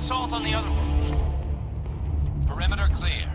assault on the other one. Perimeter clear.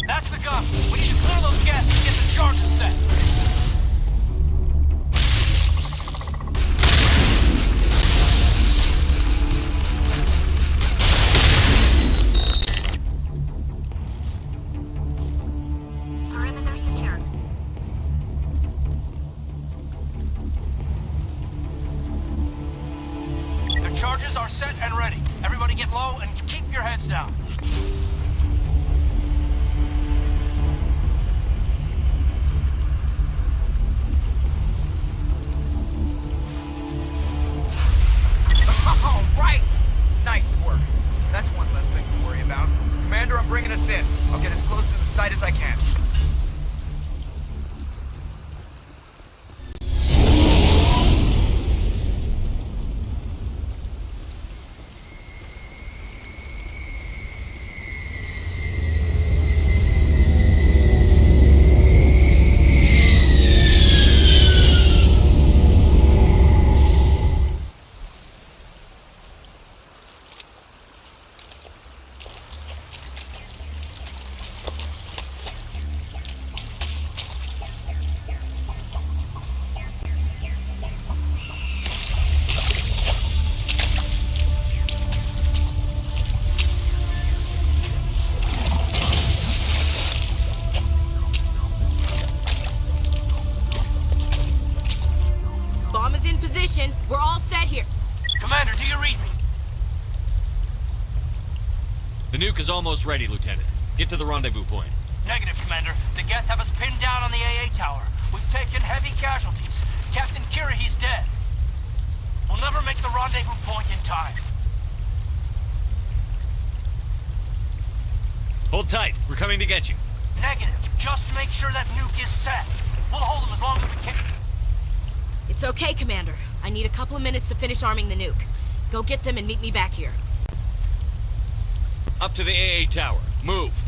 That's the gun. We need to clear those gaps and get the charges set. Perimeter secured. The charges are set and ready. Everybody get low and keep your heads down. Nice work. That's one less thing to worry about. Commander, I'm bringing us in. I'll get as close to the site as I can. We're all set here. Commander, do you read me? The nuke is almost ready, Lieutenant. Get to the rendezvous point. Negative, Commander. The Geth have us pinned down on the AA tower. We've taken heavy casualties. Captain Kirahi's dead. We'll never make the rendezvous point in time. Hold tight. We're coming to get you. Negative. Just make sure that nuke is set. We'll hold them as long as we can. It's okay, Commander. I need a couple of minutes to finish arming the nuke. Go get them and meet me back here. Up to the AA tower. Move.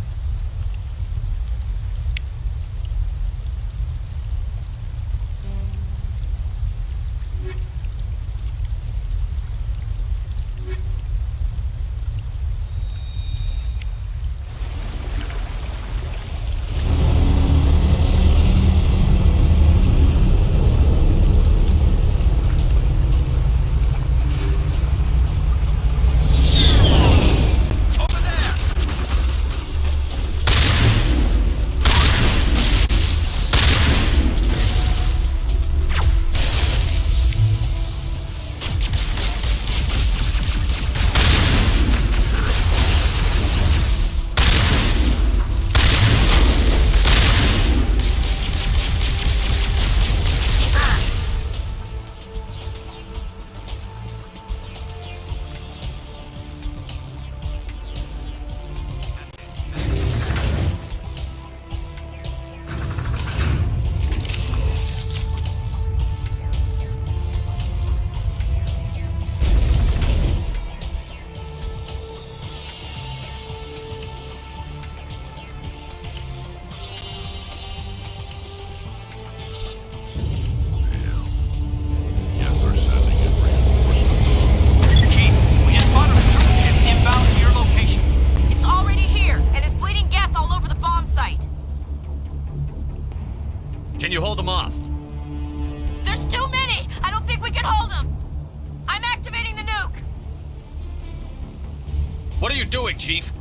What are you doing, Chief?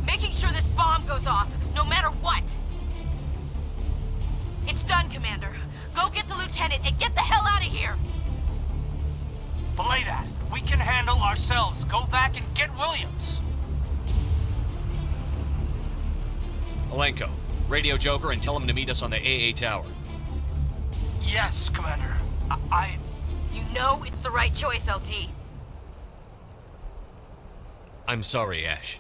Making sure this bomb goes off, no matter what. It's done, Commander. Go get the lieutenant and get the hell out of here! Belay that. We can handle ourselves. Go back and get Williams. Alenko, radio Joker and tell him to meet us on the AA tower. Yes, Commander. You know it's the right choice, LT. I'm sorry, Ash.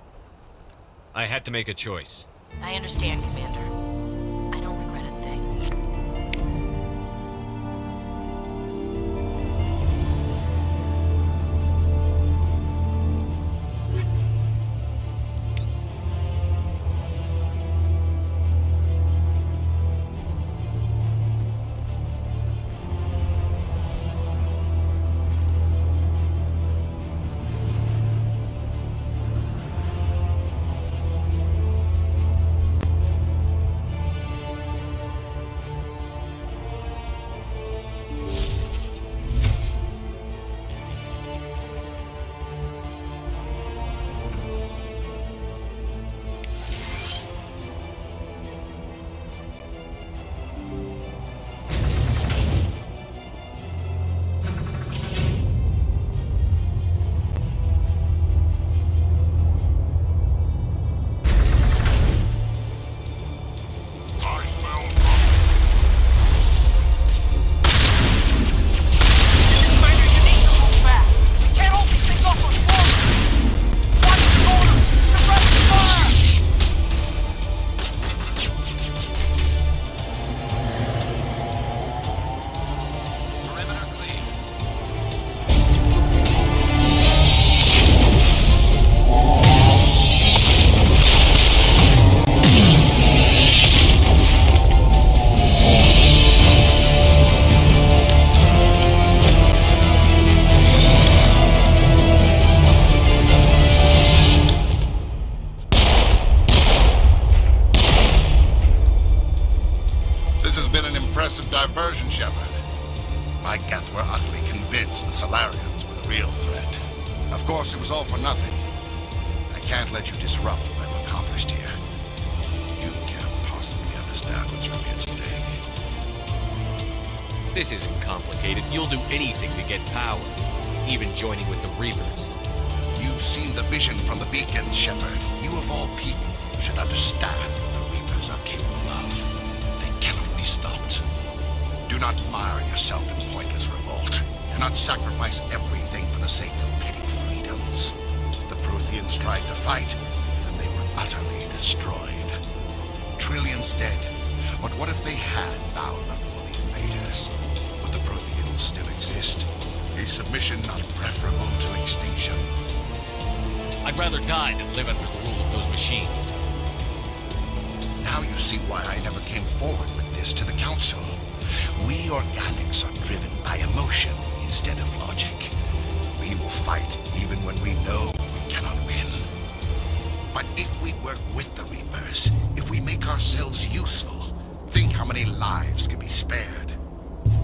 I had to make a choice. I understand, Commander. I don't regret a thing. Diversion, Shepard. My Geth were utterly convinced the Solarians were the real threat. Of course, it was all for nothing. I can't let you disrupt what I've accomplished here. You can't possibly understand what's really at stake. This isn't complicated. You'll do anything to get power, even joining with the Reapers. You've seen the vision from the beacons, Shepard. You of all people should understand what the Reapers are capable of. They cannot be stopped. Do not mire yourself in pointless revolt. Do not sacrifice everything for the sake of petty freedoms. The Protheans tried to fight, and they were utterly destroyed. Trillions dead, but what if they had bowed before the invaders? Would the Protheans still exist? A submission not preferable to extinction? I'd rather die than live under the rule of those machines. Now you see why I never came forward with this to the Council. We organics are driven by emotion instead of logic. We will fight even when we know we cannot win. But if we work with the Reapers, if we make ourselves useful, think how many lives could be spared.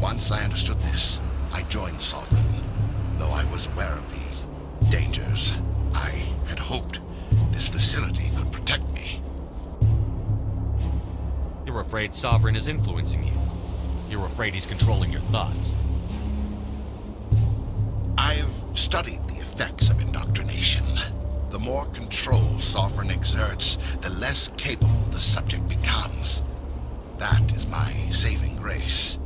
Once I understood this, I joined Sovereign, though I was aware of the dangers. I had hoped this facility could protect me. You're afraid Sovereign is influencing you. You're afraid he's controlling your thoughts. I've studied the effects of indoctrination. The more control Sovereign exerts, the less capable the subject becomes. That is my saving grace.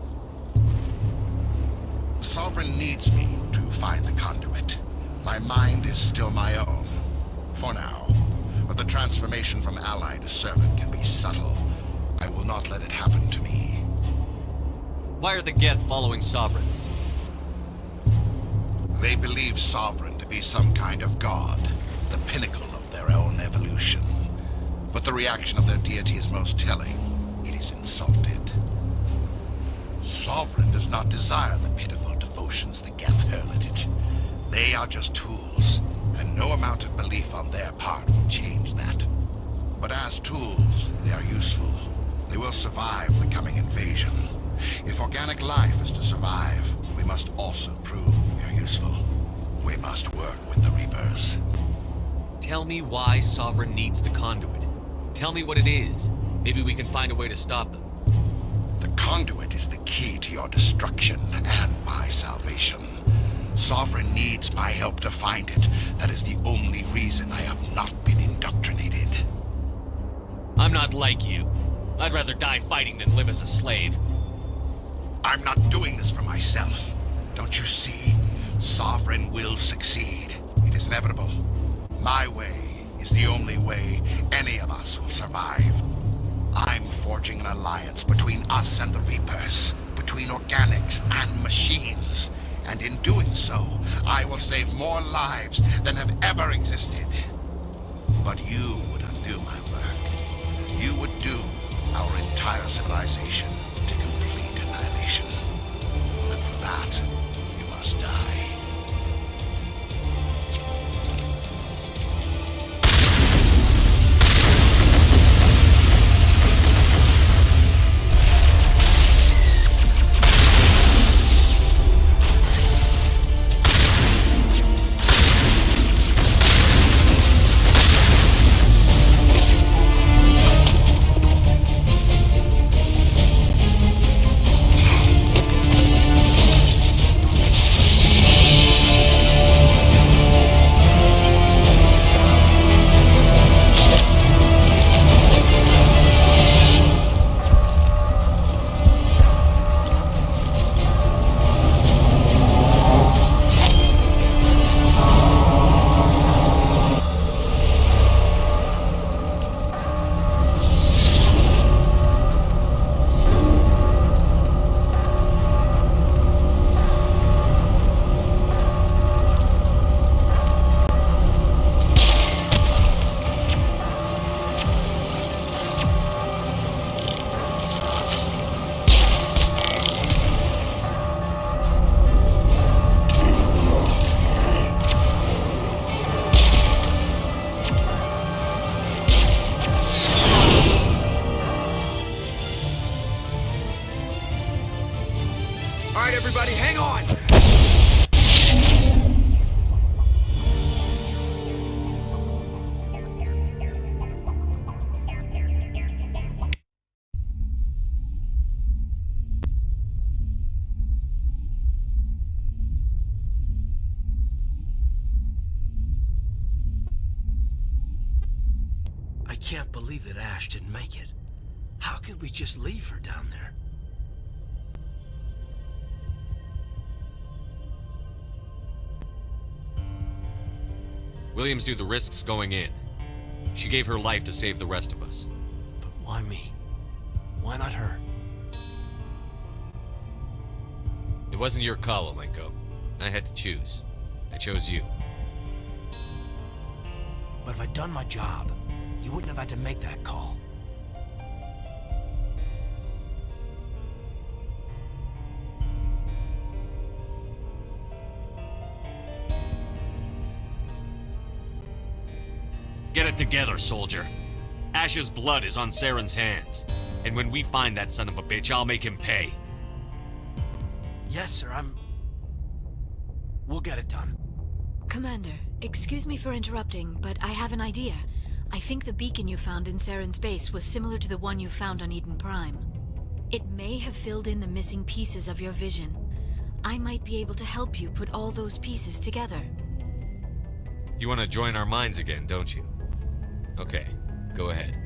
Sovereign needs me to find the conduit. My mind is still my own, for now. But the transformation from ally to servant can be subtle. I will not let it happen to me. Why are the Geth following Sovereign? They believe Sovereign to be some kind of god, the pinnacle of their own evolution. But the reaction of their deity is most telling. It is insulted. Sovereign does not desire the pitiful devotions the Geth hurl at it. They are just tools, and no amount of belief on their part will change that. But as tools, they are useful. They will survive the coming invasion. If organic life is to survive, we must also prove we are useful. We must work with the Reapers. Tell me why Sovereign needs the conduit. Tell me what it is. Maybe we can find a way to stop them. The conduit is the key to your destruction and my salvation. Sovereign needs my help to find it. That is the only reason I have not been indoctrinated. I'm not like you. I'd rather die fighting than live as a slave. I'm not doing this for myself. Don't you see? Sovereign will succeed. It is inevitable. My way is the only way any of us will survive. I'm forging an alliance between us and the Reapers, between organics and machines. And in doing so, I will save more lives than have ever existed. But you would undo my work. You would doom our entire civilization to complete annihilation. And for that, you must die. All right, everybody, hang on! I can't believe that Ash didn't make it. How could we just leave her down there? Williams knew the risks going in. She gave her life to save the rest of us. But why me? Why not her? It wasn't your call, Alenko. I had to choose. I chose you. But if I'd done my job, you wouldn't have had to make that call. Get it together, soldier. Ash's blood is on Saren's hands. And when we find that son of a bitch, I'll make him pay. Yes, sir, We'll get it done. Commander, excuse me for interrupting, but I have an idea. I think the beacon you found in Saren's base was similar to the one you found on Eden Prime. It may have filled in the missing pieces of your vision. I might be able to help you put all those pieces together. You want to join our minds again, don't you? Okay, go ahead.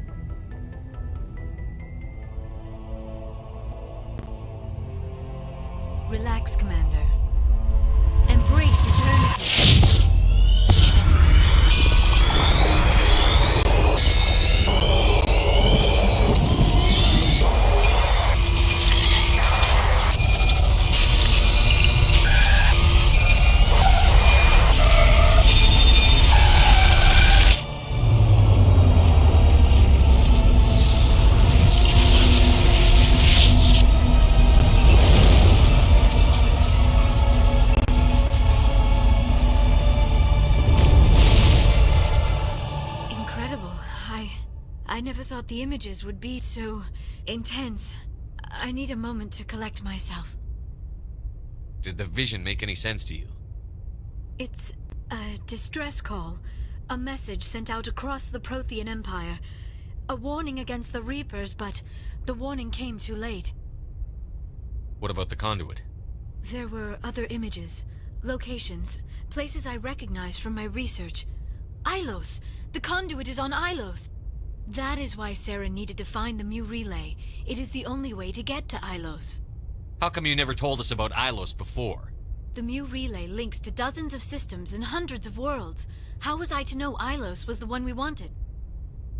Relax, Commander. Embrace eternity. I never thought the images would be so intense. I need a moment to collect myself. Did the vision make any sense to you? It's a distress call. A message sent out across the Prothean Empire. A warning against the Reapers, but the warning came too late. What about the conduit? There were other images, locations, places I recognized from my research. Ilos! The conduit is on Ilos! That is why Saren needed to find the Mu Relay. It is the only way to get to Ilos. How come you never told us about Ilos before? The Mu Relay links to dozens of systems and hundreds of worlds. How was I to know Ilos was the one we wanted?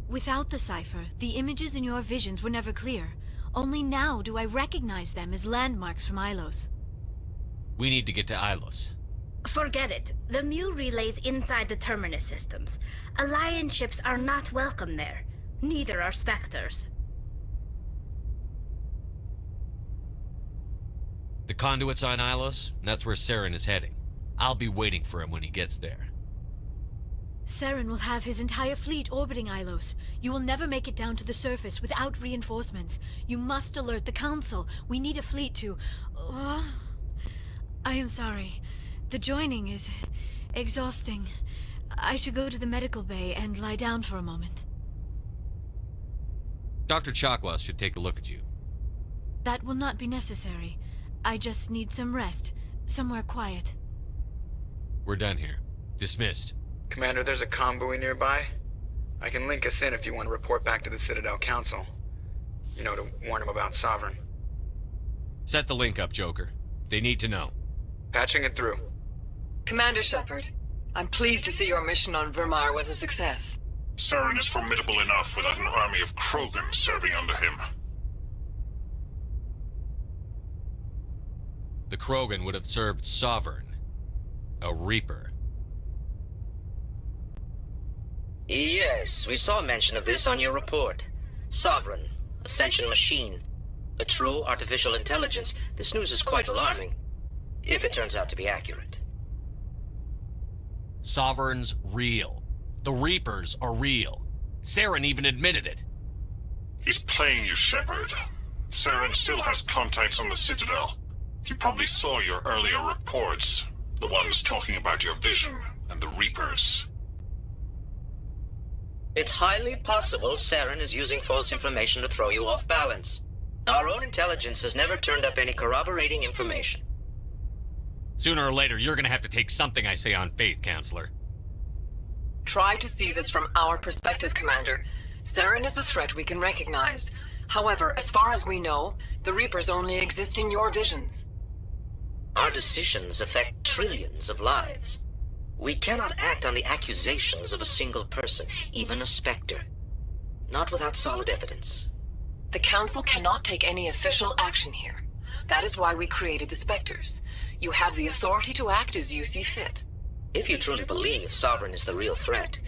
Without the cipher, the images in your visions were never clear. Only now do I recognize them as landmarks from Ilos. We need to get to Ilos. Forget it. The Mu Relay's inside the Terminus systems. Alliance ships are not welcome there. Neither are Spectres. The conduit's on Ilos, and that's where Saren is heading. I'll be waiting for him when he gets there. Saren will have his entire fleet orbiting Ilos. You will never make it down to the surface without reinforcements. You must alert the Council. We need a fleet to... I am sorry. The joining is exhausting. I should go to the medical bay and lie down for a moment. Dr. Chakwas should take a look at you. That will not be necessary. I just need some rest. Somewhere quiet. We're done here. Dismissed. Commander, there's a convoy nearby. I can link us in if you want to report back to the Citadel Council. You know, to warn them about Sovereign. Set the link up, Joker. They need to know. Patching it through. Commander Shepard, I'm pleased to see your mission on Vermeer was a success. Saren is formidable enough without an army of Krogan serving under him. The Krogan would have served Sovereign, a Reaper. Yes, we saw mention of this on your report. Sovereign, Ascension machine, a true artificial intelligence. This news is quite alarming, if it turns out to be accurate. Sovereign's real. The Reapers are real. Saren even admitted it. He's playing you, Shepard. Saren still has contacts on the Citadel. He probably saw your earlier reports, the ones talking about your vision and the Reapers. It's highly possible Saren is using false information to throw you off balance. Our own intelligence has never turned up any corroborating information. Sooner or later, you're gonna have to take something I say on faith, Counselor. Try to see this from our perspective, Commander. Saren is a threat we can recognize. However, as far as we know, the Reapers only exist in your visions. Our decisions affect trillions of lives. We cannot act on the accusations of a single person, even a Spectre. Not without solid evidence. The Council cannot take any official action here. That is why we created the Spectres. You have the authority to act as you see fit. If you truly believe Sovereign is the real threat,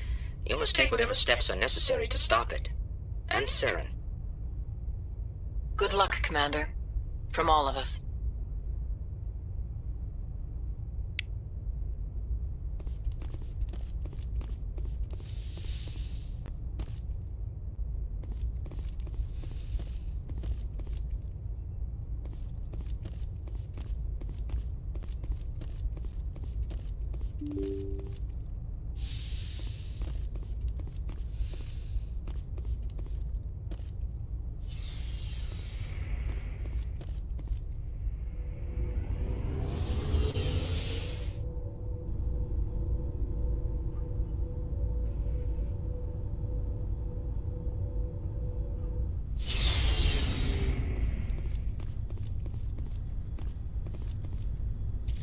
you must take whatever steps are necessary to stop it. And Saren. Good luck, Commander. From all of us.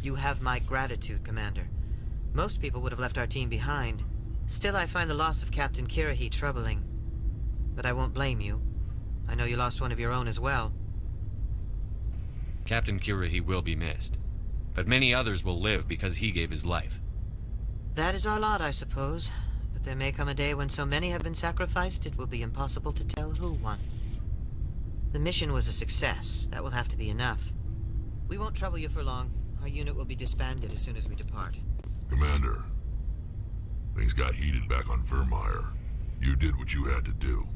You have my gratitude, Commander. Most people would have left our team behind. Still, I find the loss of Captain Kirrahe troubling. But I won't blame you. I know you lost one of your own as well. Captain Kirrahe will be missed. But many others will live because he gave his life. That is our lot, I suppose. But there may come a day when so many have been sacrificed, it will be impossible to tell who won. The mission was a success. That will have to be enough. We won't trouble you for long. Our unit will be disbanded as soon as we depart. Commander, things got heated back on Vermeer. You did what you had to do.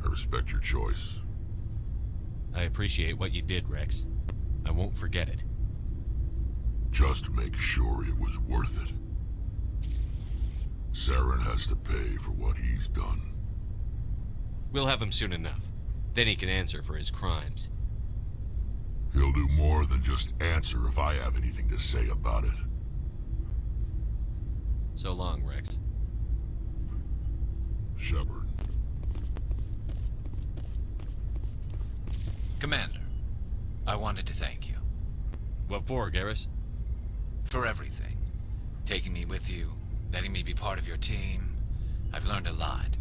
I respect your choice. I appreciate what you did, Rex. I won't forget it. Just make sure it was worth it. Saren has to pay for what he's done. We'll have him soon enough. Then he can answer for his crimes. He'll do more than just answer if I have anything to say about it. So long, Rex. Shepard. Commander, I wanted to thank you. What for, Garrus? For everything. Taking me with you, letting me be part of your team. I've learned a lot.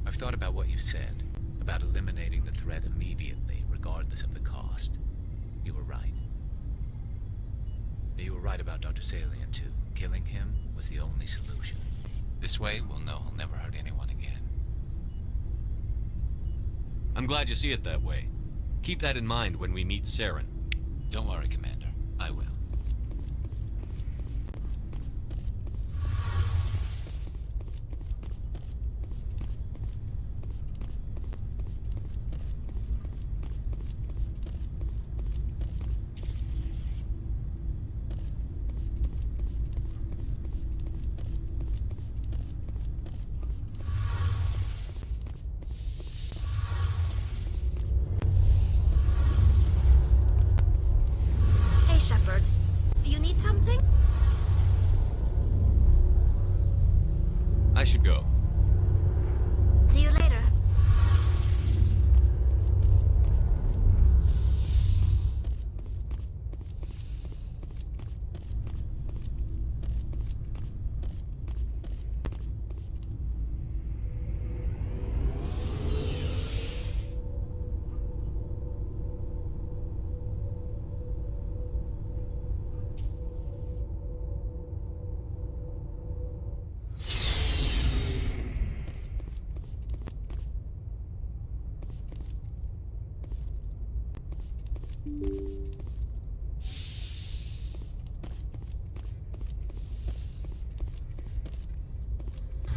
I've thought about what you said, about eliminating the threat immediately, regardless of the cost. You were right. You were right about Dr. Salian, too. Killing him was the only solution. This way, we'll know he'll never hurt anyone again. I'm glad you see it that way. Keep that in mind when we meet Saren. Don't worry, Commander. I will. Shepard, you need something? I should go. See you later.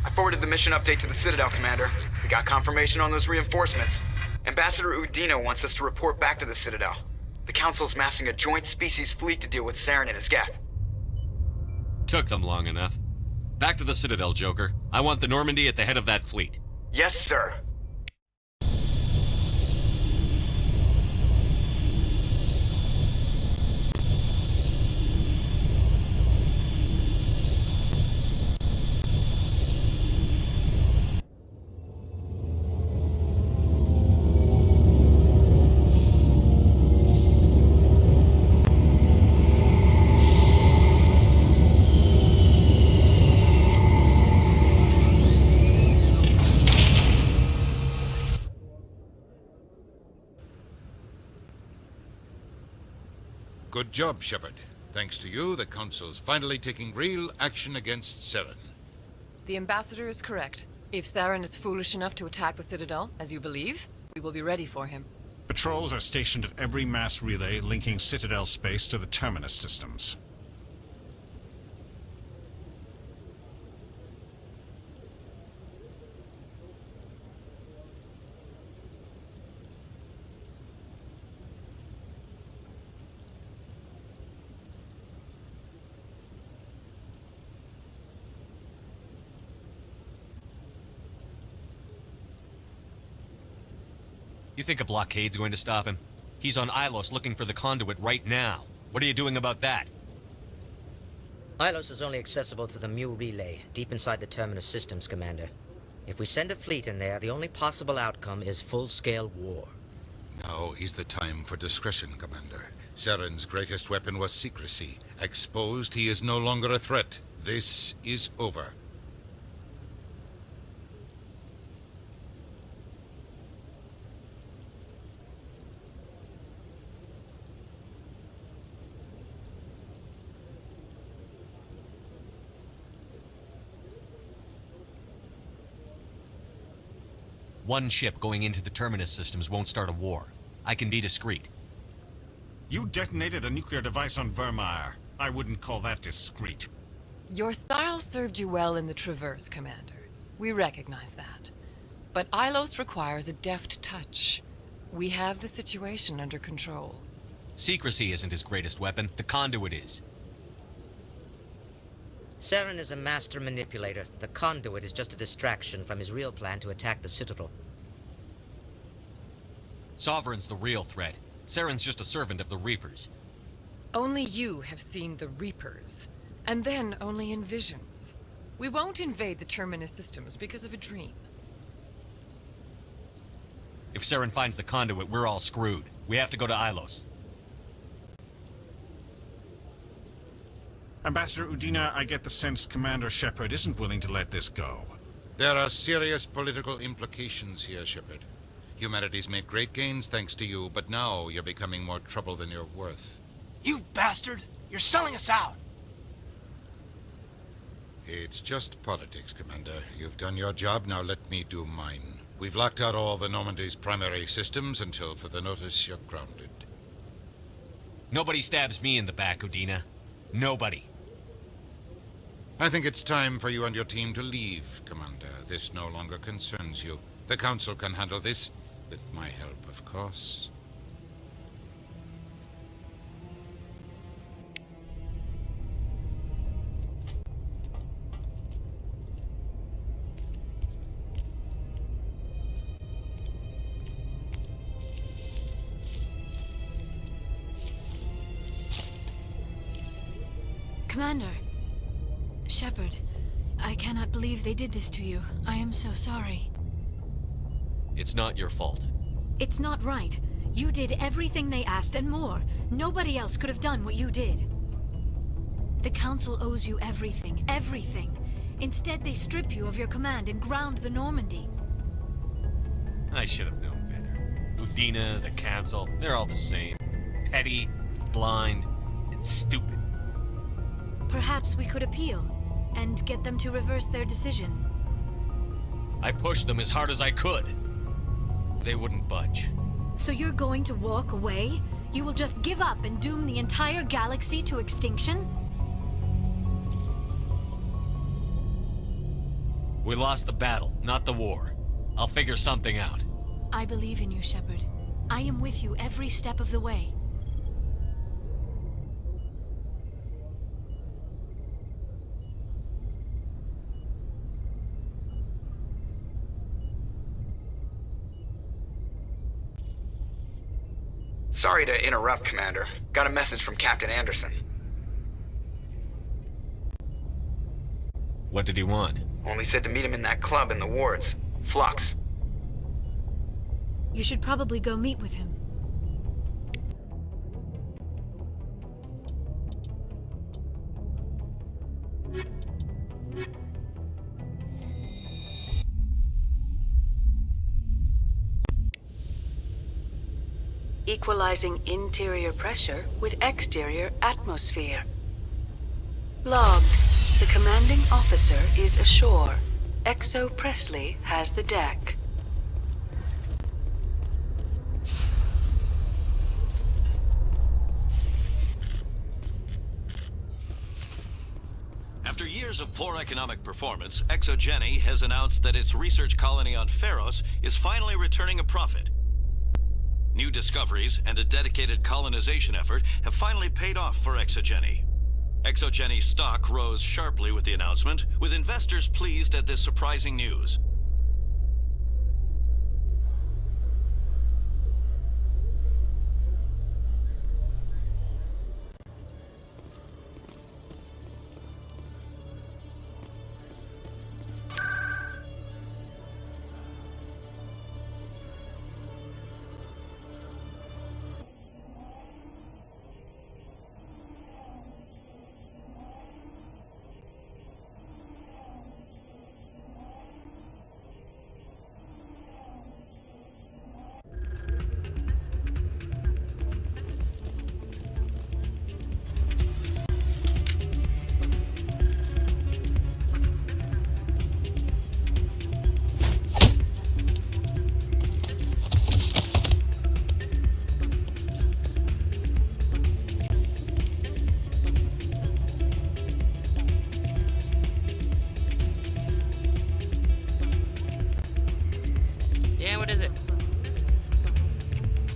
I forwarded the mission update to the Citadel, Commander. We got confirmation on those reinforcements. Ambassador Udina wants us to report back to the Citadel. The Council's massing a joint species fleet to deal with Saren and his Geth. Took them long enough. Back to the Citadel, Joker. I want the Normandy at the head of that fleet. Yes, sir. Good job, Shepard. Thanks to you, the Council's finally taking real action against Saren. The Ambassador is correct. If Saren is foolish enough to attack the Citadel, as you believe, we will be ready for him. Patrols are stationed at every mass relay linking Citadel space to the Terminus systems. You think a blockade's going to stop him? He's on Ilos looking for the conduit right now. What are you doing about that? Ilos is only accessible to the Mu relay, deep inside the Terminus systems, Commander. If we send a fleet in there, the only possible outcome is full-scale war. Now is the time for discretion, Commander. Saren's greatest weapon was secrecy. Exposed, he is no longer a threat. This is over. One ship going into the Terminus systems won't start a war. I can be discreet. You detonated a nuclear device on Vermeer. I wouldn't call that discreet. Your style served you well in the Traverse, Commander. We recognize that. But Ilos requires a deft touch. We have the situation under control. Secrecy isn't his greatest weapon. The conduit is. Saren is a master manipulator. The conduit is just a distraction from his real plan to attack the Citadel. Sovereign's the real threat. Saren's just a servant of the Reapers. Only you have seen the Reapers, and then only in visions. We won't invade the Terminus systems because of a dream. If Saren finds the conduit, we're all screwed. We have to go to Ilos. Ambassador Udina, I get the sense Commander Shepard isn't willing to let this go. There are serious political implications here, Shepard. Humanity's made great gains thanks to you, but now you're becoming more trouble than you're worth. You bastard! You're selling us out! It's just politics, Commander. You've done your job, now let me do mine. We've locked out all the Normandy's primary systems until further notice you're grounded. Nobody stabs me in the back, Udina. Nobody. I think it's time for you and your team to leave, Commander. This no longer concerns you. The Council can handle this, with my help, of course. Commander. Shepard, I cannot believe they did this to you. I am so sorry. It's not your fault. It's not right. You did everything they asked and more. Nobody else could have done what you did. The Council owes you everything, everything. Instead, they strip you of your command and ground the Normandy. I should have known better. Udina, the Council, they're all the same. Petty, blind, and stupid. Perhaps we could appeal and get them to reverse their decision. I pushed them as hard as I could. They wouldn't budge. So you're going to walk away? You will just give up and doom the entire galaxy to extinction? We lost the battle, not the war. I'll figure something out. I believe in you, Shepard. I am with you every step of the way. Sorry to interrupt, Commander. Got a message from Captain Anderson. What did he want? Only said to meet him in that club in the wards. Flux. You should probably go meet with him. Equalizing interior pressure with exterior atmosphere. Logged. The commanding officer is ashore. Exo Presley has the deck. After years of poor economic performance, ExoGeni has announced that its research colony on Feros is finally returning a profit. New discoveries and a dedicated colonization effort have finally paid off for ExoGeni. ExoGeni's stock rose sharply with the announcement, with investors pleased at this surprising news.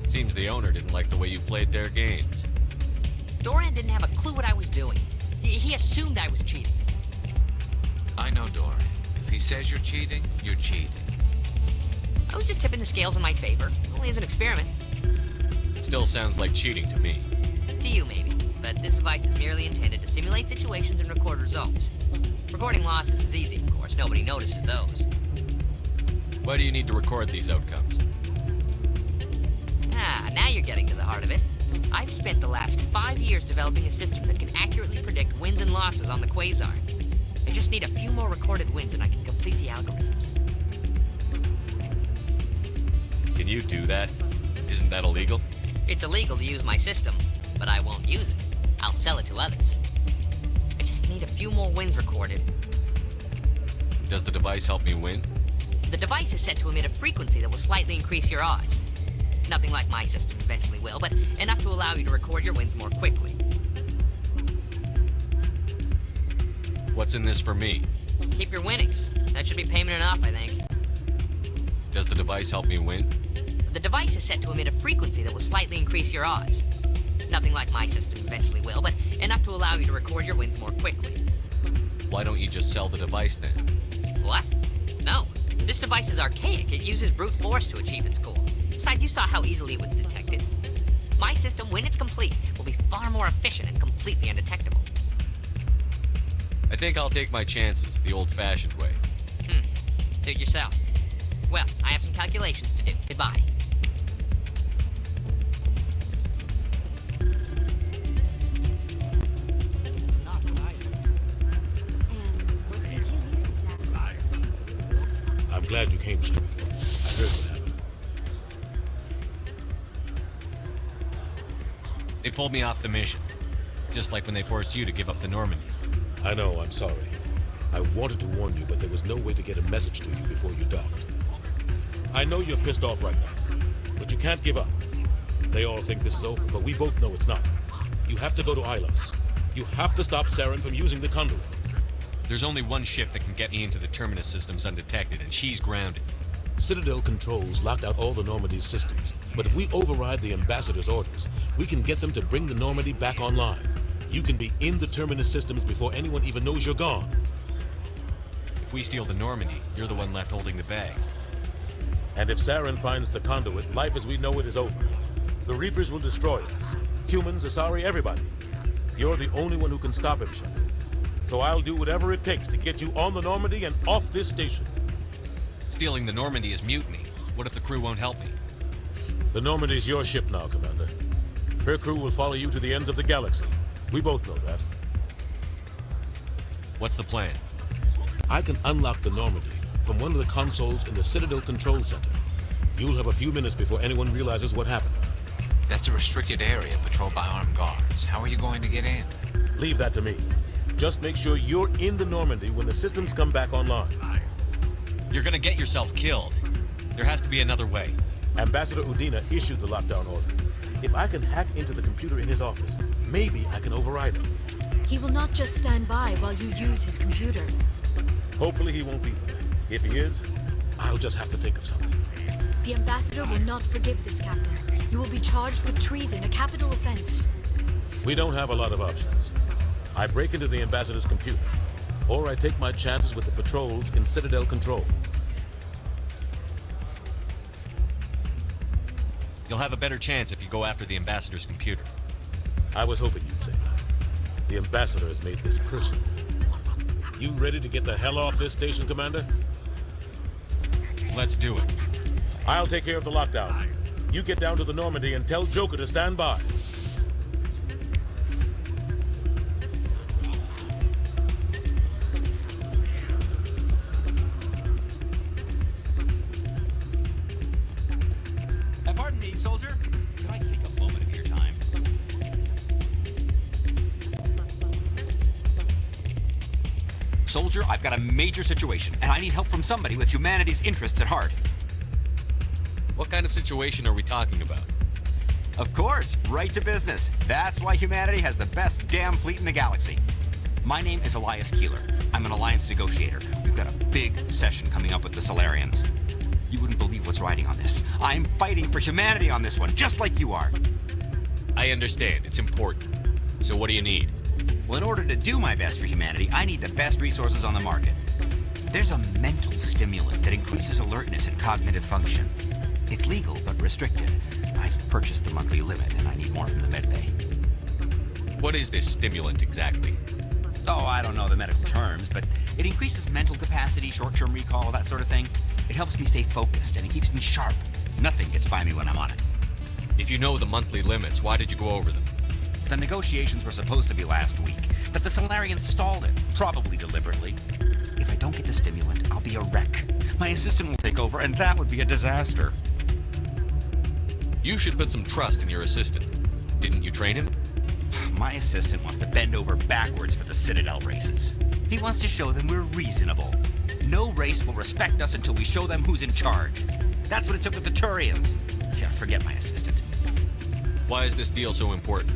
Seems the owner didn't like the way you played their games. Doran didn't have a clue what I was doing. He assumed I was cheating. I know Dorian. If he says you're cheating, you're cheating. I was just tipping the scales in my favor, only as an experiment. It still sounds like cheating to me. To you, maybe. But this device is merely intended to simulate situations and record results. Recording losses is easy, of course. Nobody notices those. Why do you need to record these outcomes? Ah, now you're getting to the heart of it. I've spent the last 5 years developing a system that can accurately predict wins and losses on the Quasar. I just need a few more recorded wins and I can complete the algorithms. Can you do that? Isn't that illegal? It's illegal to use my system, but I won't use it. I'll sell it to others. I just need a few more wins recorded. Does the device help me win? The device is set to emit a frequency that will slightly increase your odds. Nothing like my system eventually will, but enough to allow you to record your wins more quickly. What's in this for me? Keep your winnings. That should be payment enough, I think. Does the device help me win? The device is set to emit a frequency that will slightly increase your odds. Nothing like my system eventually will, but enough to allow you to record your wins more quickly. Why don't you just sell the device then? What? No. This device is archaic. It uses brute force to achieve its goal. Besides, you saw how easily it was detected. My system, when it's complete, will be far more efficient and completely undetectable. I think I'll take my chances the old-fashioned way. Suit yourself. Well, I have some calculations to do. Goodbye. That's not what I heard. And what did you hear exactly? I'm glad you came, Shepard. I heard what happened. They pulled me off the mission. Just like when they forced you to give up the Normandy. I know, I'm sorry. I wanted to warn you, but there was no way to get a message to you before you docked. I know you're pissed off right now, but you can't give up. They all think this is over, but we both know it's not. You have to go to Ilos. You have to stop Saren from using the conduit. There's only one ship that can get me into the Terminus systems undetected, and she's grounded. Citadel controls locked out all the Normandy's systems, but if we override the Ambassador's orders, we can get them to bring the Normandy back online. You can be in the Terminus systems before anyone even knows you're gone. If we steal the Normandy, you're the one left holding the bag. And if Saren finds the conduit, life as we know it is over. The Reapers will destroy us. Humans, Asari, everybody. You're the only one who can stop him, Shepard. So I'll do whatever it takes to get you on the Normandy and off this station. Stealing the Normandy is mutiny. What if the crew won't help me? The Normandy's your ship now, Commander. Her crew will follow you to the ends of the galaxy. We both know that. What's the plan? I can unlock the Normandy from one of the consoles in the Citadel Control Center. You'll have a few minutes before anyone realizes what happened. That's a restricted area patrolled by armed guards. How are you going to get in? Leave that to me. Just make sure you're in the Normandy when the systems come back online. You're gonna get yourself killed. There has to be another way. Ambassador Udina issued the lockdown order. If I can hack into the computer in his office, maybe I can override it. He will not just stand by while you use his computer. Hopefully he won't be there. If he is, I'll just have to think of something. The Ambassador will not forgive this, Captain. You will be charged with treason, a capital offense. We don't have a lot of options. I break into the Ambassador's computer, or I take my chances with the patrols in Citadel Control. You'll have a better chance if you go after the Ambassador's computer. I was hoping you'd say that. The Ambassador has made this personal. You ready to get the hell off this station, Commander? Let's do it. I'll take care of the lockdown. You get down to the Normandy and tell Joker to stand by. Pardon me, soldier. Could I take a moment of your time? Soldier, I've got a major situation, and I need help from somebody with humanity's interests at heart. What kind of situation are we talking about? Of course, right to business. That's why humanity has the best damn fleet in the galaxy. My name is Elias Keeler. I'm an alliance negotiator. We've got a big session coming up with the Solarians. You wouldn't believe what's riding on this. I'm fighting for humanity on this one, just like you are. I understand. It's important. So what do you need? Well, in order to do my best for humanity, I need the best resources on the market. There's a mental stimulant that increases alertness and cognitive function. It's legal, but restricted. I've purchased the monthly limit, and I need more from the medbay. What is this stimulant exactly? Oh, I don't know the medical terms, but it increases mental capacity, short-term recall, that sort of thing. It helps me stay focused, and it keeps me sharp. Nothing gets by me when I'm on it. If you know the monthly limits, why did you go over them? The negotiations were supposed to be last week, but the Solarians stalled it, probably deliberately. If I don't get the stimulant, I'll be a wreck. My assistant will take over, and that would be a disaster. You should put some trust in your assistant. Didn't you train him? My assistant wants to bend over backwards for the Citadel races. He wants to show them we're reasonable. No race will respect us until we show them who's in charge. That's what it took with the Turians. Yeah, forget my assistant. Why is this deal so important?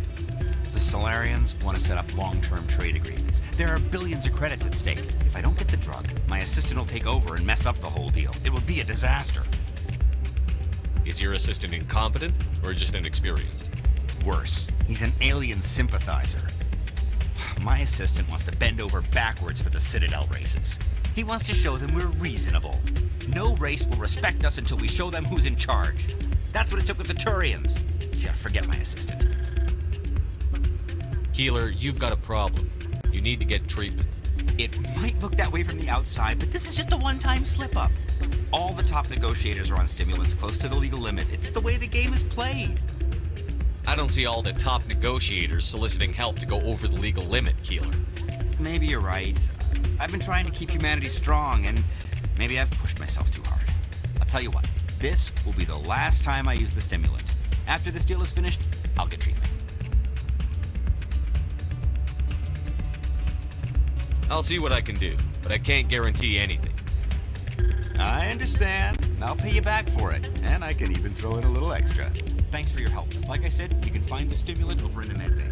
The Solarians want to set up long-term trade agreements. There are billions of credits at stake. If I don't get the drug, my assistant will take over and mess up the whole deal. It would be a disaster. Is your assistant incompetent or just inexperienced? Worse, he's an alien sympathizer. My assistant wants to bend over backwards for the Citadel races. He wants to show them we're reasonable. No race will respect us until we show them who's in charge. That's what it took with the Turians. Yeah, forget my assistant. Keeler, you've got a problem. You need to get treatment. It might look that way from the outside, but this is just a one-time slip-up. All the top negotiators are on stimulants close to the legal limit. It's the way the game is played. I don't see all the top negotiators soliciting help to go over the legal limit, Keeler. Maybe you're right. I've been trying to keep humanity strong, and maybe I've pushed myself too hard. I'll tell you what, this will be the last time I use the stimulant. After this deal is finished, I'll get treatment. I'll see what I can do, but I can't guarantee anything. I understand. I'll pay you back for it, and I can even throw in a little extra. Thanks for your help. Like I said, you can find the stimulant over in the med bay.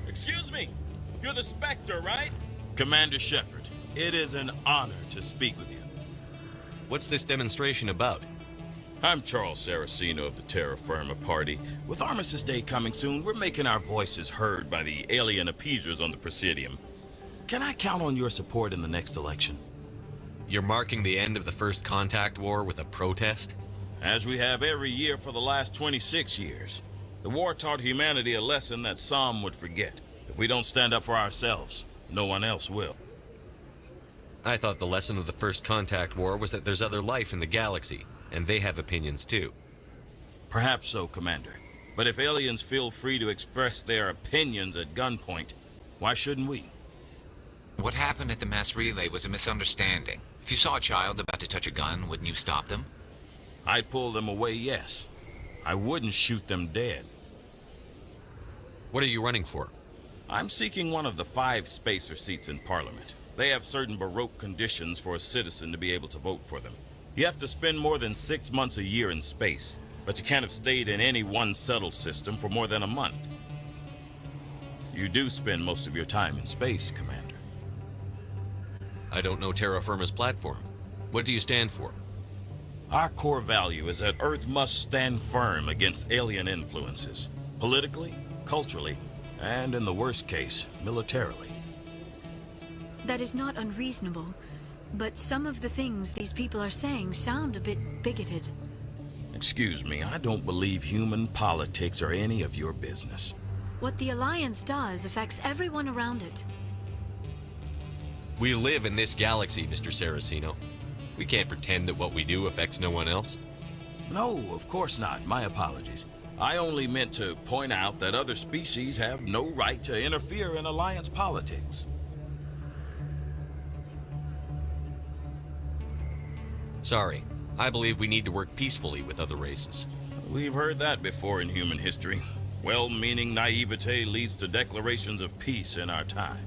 Excuse me, you're the Spectre, right? Commander Shepard, it is an honor to speak with you. What's this demonstration about? I'm Charles Saraceno of the Terra Firma Party. With Armistice Day coming soon, we're making our voices heard by the alien appeasers on the Presidium. Can I count on your support in the next election? You're marking the end of the First Contact War with a protest? As we have every year for the last 26 years. The war taught humanity a lesson that some would forget. If we don't stand up for ourselves, no one else will. I thought the lesson of the First Contact War was that there's other life in the galaxy, and they have opinions too. Perhaps so, Commander. But if aliens feel free to express their opinions at gunpoint, why shouldn't we? What happened at the mass relay was a misunderstanding. If you saw a child about to touch a gun, wouldn't you stop them? I'd pull them away, yes. I wouldn't shoot them dead. What are you running for? I'm seeking one of the 5 spacer seats in Parliament. They have certain Baroque conditions for a citizen to be able to vote for them. You have to spend more than 6 months a year in space, but you can't have stayed in any one settled system for more than a month. You do spend most of your time in space, Commander. I don't know Terra Firma's platform. What do you stand for? Our core value is that Earth must stand firm against alien influences, politically, culturally, and in the worst case, militarily. That is not unreasonable, but some of the things these people are saying sound a bit bigoted. Excuse me, I don't believe human politics are any of your business. What the Alliance does affects everyone around it. We live in this galaxy, Mr. Saraceno. We can't pretend that what we do affects no one else. No, of course not. My apologies. I only meant to point out that other species have no right to interfere in Alliance politics. Sorry. I believe we need to work peacefully with other races. We've heard that before in human history. Well-meaning naivete leads to declarations of peace in our time.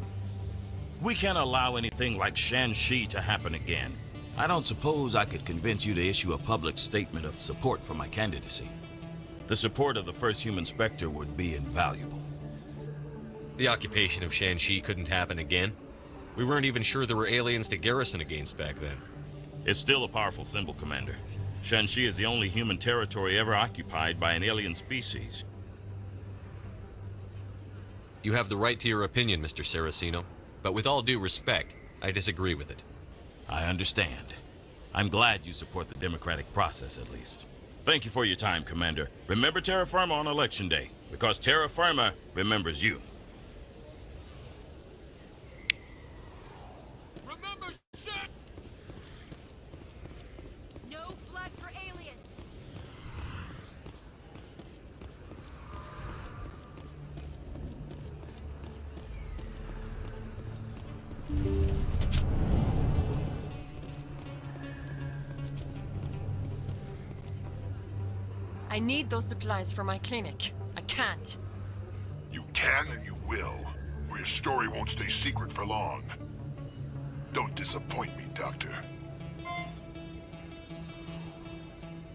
We can't allow anything like Shanxi to happen again. I don't suppose I could convince you to issue a public statement of support for my candidacy. The support of the first human Spectre would be invaluable. The occupation of Shanxi couldn't happen again. We weren't even sure there were aliens to garrison against back then. It's still a powerful symbol, Commander. Shanxi is the only human territory ever occupied by an alien species. You have the right to your opinion, Mr. Saraceno, but with all due respect, I disagree with it. I understand. I'm glad you support the democratic process, at least. Thank you for your time, Commander. Remember Terra Firma on Election Day, because Terra Firma remembers you. Remember shit! No blood for aliens! I need those supplies for my clinic. I can't. You can and you will, or your story won't stay secret for long. Don't disappoint me, Doctor.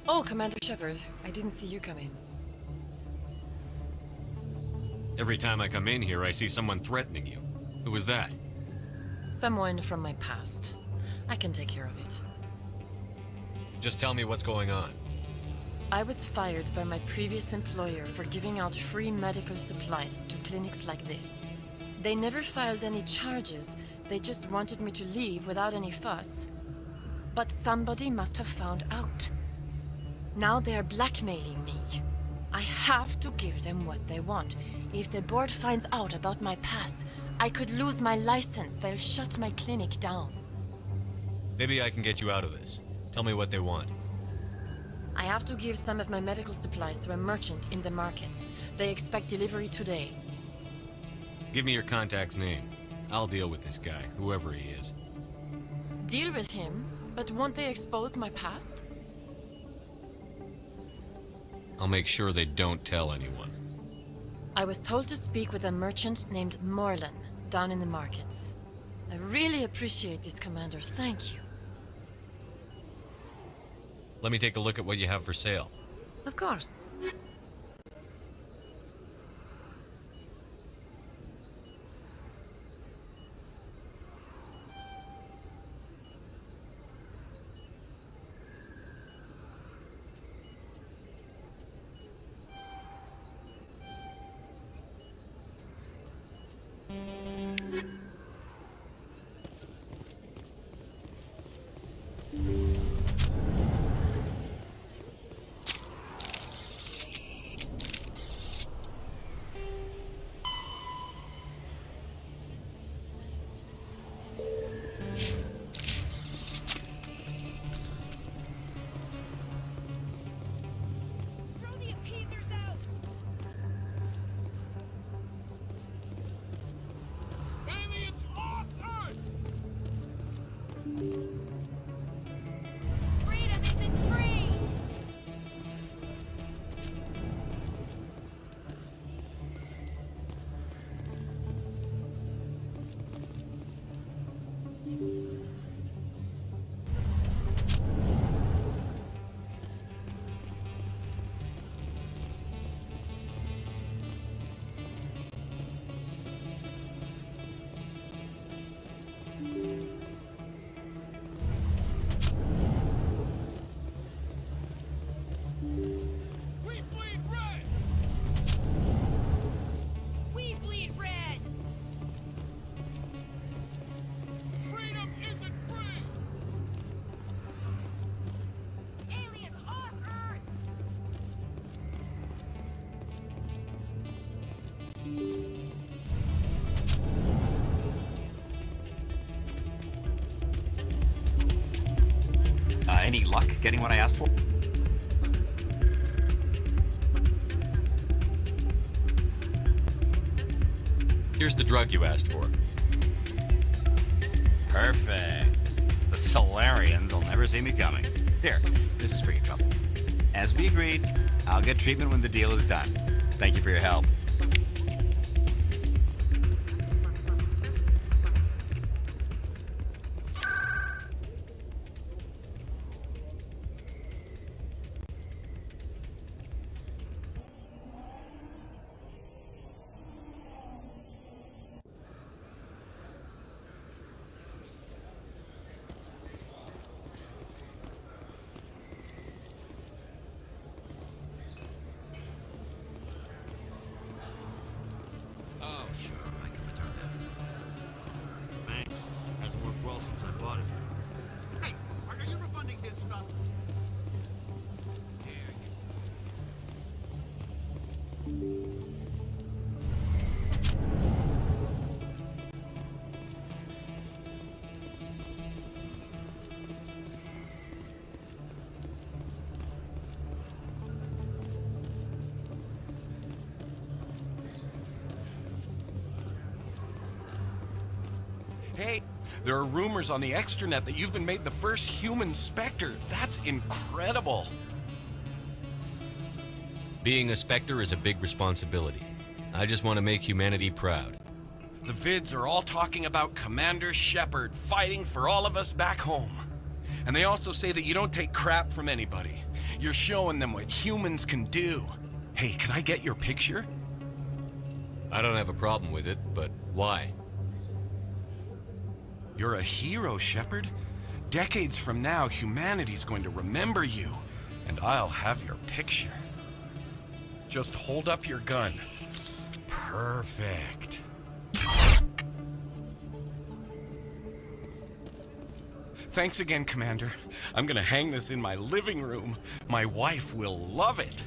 Oh, Commander Shepard, I didn't see you come in. Every time I come in here, I see someone threatening you. Who was that? Someone from my past. I can take care of it. Just tell me what's going on. I was fired by my previous employer for giving out free medical supplies to clinics like this. They never filed any charges, they just wanted me to leave without any fuss. But somebody must have found out. Now they are blackmailing me. I have to give them what they want. If the board finds out about my past, I could lose my license. They'll shut my clinic down. Maybe I can get you out of this. Tell me what they want. I have to give some of my medical supplies to a merchant in the markets. They expect delivery today. Give me your contact's name. I'll deal with this guy, whoever he is. Deal with him? But won't they expose my past? I'll make sure they don't tell anyone. I was told to speak with a merchant named Morlan, down in the markets. I really appreciate this, Commander. Thank you. Let me take a look at what you have for sale. Of course. Any luck getting what I asked for? Here's the drug you asked for. Perfect. The Solarians will never see me coming. Here, this is for your trouble. As we agreed, I'll get treatment when the deal is done. Thank you for your help. Oh, sure. I can return that for you. Thanks. Hasn't worked well since I bought it. Hey, are you refunding this stuff? Hey, there are rumors on the extranet that you've been made the first human Spectre. That's incredible. Being a Spectre is a big responsibility. I just want to make humanity proud. The vids are all talking about Commander Shepard fighting for all of us back home. And they also say that you don't take crap from anybody. You're showing them what humans can do. Hey, can I get your picture? I don't have a problem with it, but why? You're a hero, Shepard. Decades from now, humanity's going to remember you, and I'll have your picture. Just hold up your gun. Perfect. Thanks again, Commander. I'm gonna hang this in my living room. My wife will love it.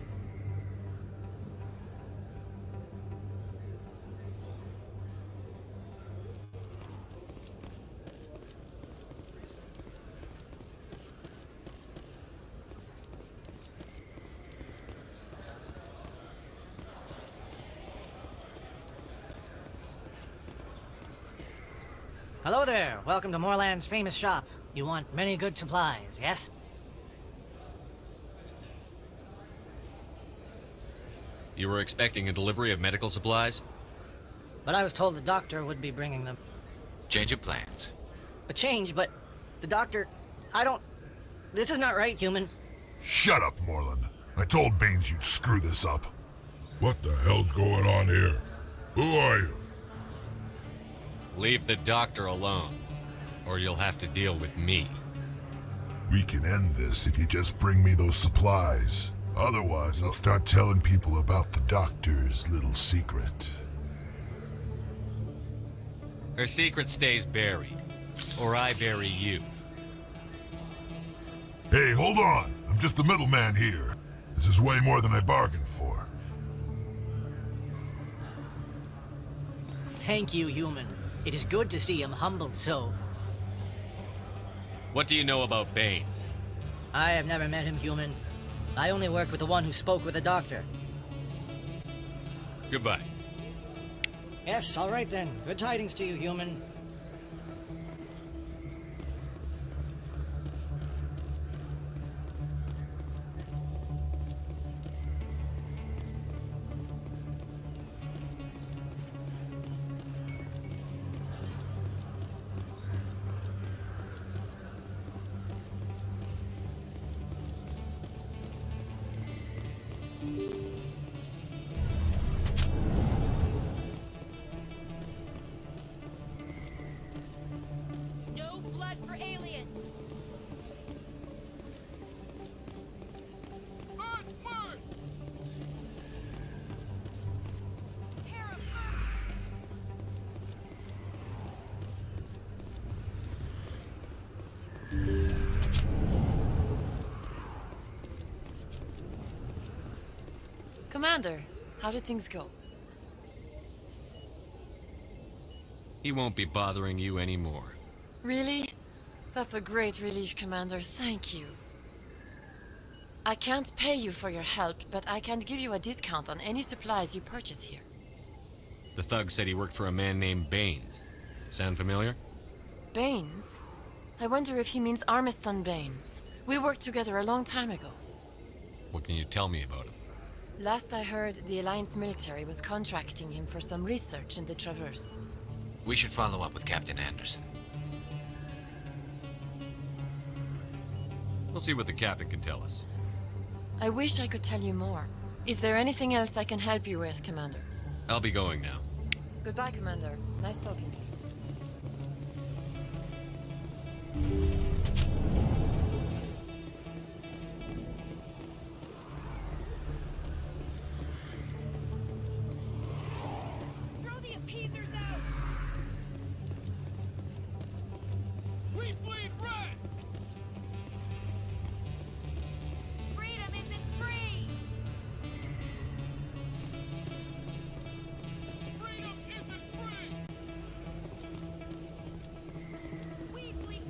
Hello there. Welcome to Moorland's famous shop. You want many good supplies, yes? You were expecting a delivery of medical supplies? But I was told the doctor would be bringing them. Change of plans. A change, but the doctor... I don't... This is not right, human. Shut up, Moorland. I told Baines you'd screw this up. What the hell's going on here? Who are you? Leave the doctor alone, or you'll have to deal with me. We can end this if you just bring me those supplies. Otherwise, I'll start telling people about the doctor's little secret. Her secret stays buried, or I bury you. Hey, hold on! I'm just the middleman here. This is way more than I bargained for. Thank you, human. It is good to see him humbled so. What do you know about Baines? I have never met him, human. I only worked with the one who spoke with the doctor. Goodbye. Yes, all right then. Good tidings to you, human. No blood for aliens! Earth first! Terra Commander, how did things go? He won't be bothering you anymore. Really? That's a great relief, Commander. Thank you. I can't pay you for your help, but I can give you a discount on any supplies you purchase here. The thug said he worked for a man named Baines. Sound familiar? Baines? I wonder if he means Armiston Baines. We worked together a long time ago. What can you tell me about him? Last I heard, the Alliance military was contracting him for some research in the Traverse. We should follow up with Captain Anderson. We'll see what the captain can tell us. I wish I could tell you more. Is there anything else I can help you with, Commander? I'll be going now. Goodbye, Commander. Nice talking to you. Throw the appeasers out! We bleed red! Freedom isn't free! Freedom isn't free! We bleed...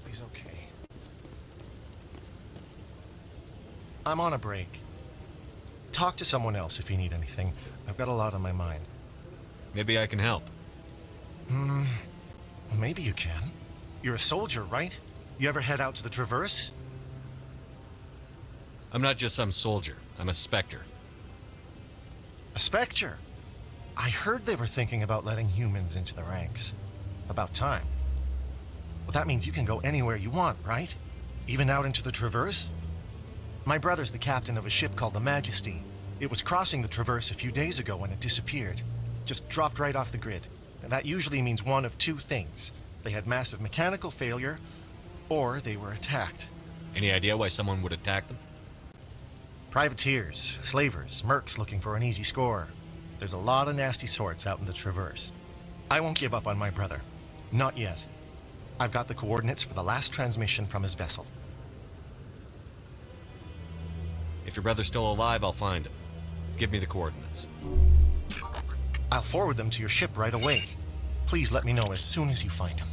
He's okay. I'm on a break. Talk to someone else if you need anything. I've got a lot on my mind. Maybe I can help. Well, maybe you can. You're a soldier, right? You ever head out to the Traverse? I'm not just some soldier. I'm a Spectre. A Spectre? I heard they were thinking about letting humans into the ranks. About time. Well, that means you can go anywhere you want, right? Even out into the Traverse? My brother's the captain of a ship called the Majesty. It was crossing the Traverse a few days ago when it disappeared. Just dropped right off the grid. And that usually means one of two things. They had massive mechanical failure, or they were attacked. Any idea why someone would attack them? Privateers, slavers, mercs looking for an easy score. There's a lot of nasty sorts out in the Traverse. I won't give up on my brother. Not yet. I've got the coordinates for the last transmission from his vessel. If your brother's still alive, I'll find him. Give me the coordinates. I'll forward them to your ship right away. Please let me know as soon as you find him.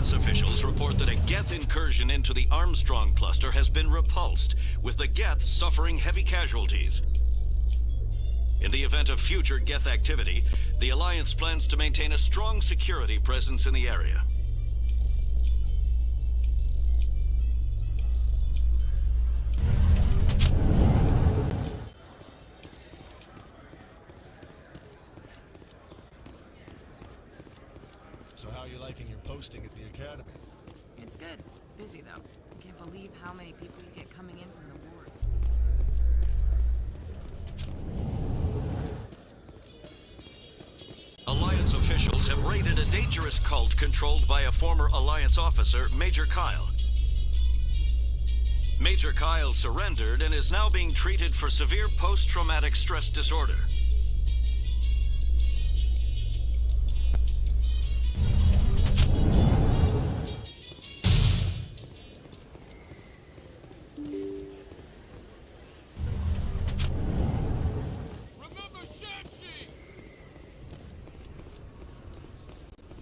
Alliance officials report that a Geth incursion into the Armstrong cluster has been repulsed, with the Geth suffering heavy casualties. In the event of future Geth activity, the Alliance plans to maintain a strong security presence in the area. So how are you liking your posting at the academy? It's good. Busy, though. I can't believe how many people you get coming in from the wards. Alliance officials have raided a dangerous cult controlled by a former Alliance officer, Major Kyle. Major Kyle surrendered and is now being treated for severe post-traumatic stress disorder.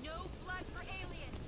No blood for aliens!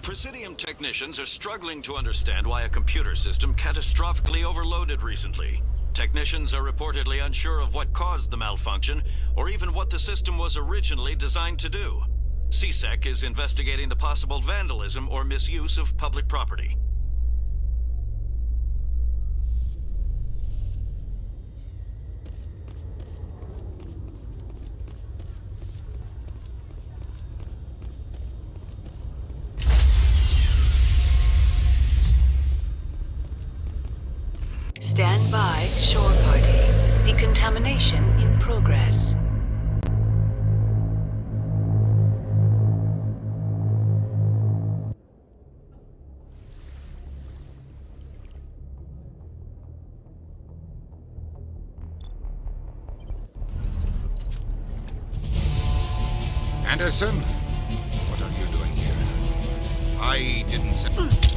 Presidium technicians are struggling to understand why a computer system catastrophically overloaded recently. Technicians are reportedly unsure of what caused the malfunction, or even what the system was originally designed to do. CSEC is investigating the possible vandalism or misuse of public property. Stand by, shore party. Decontamination in progress. Anderson, what are you doing here? I didn't say...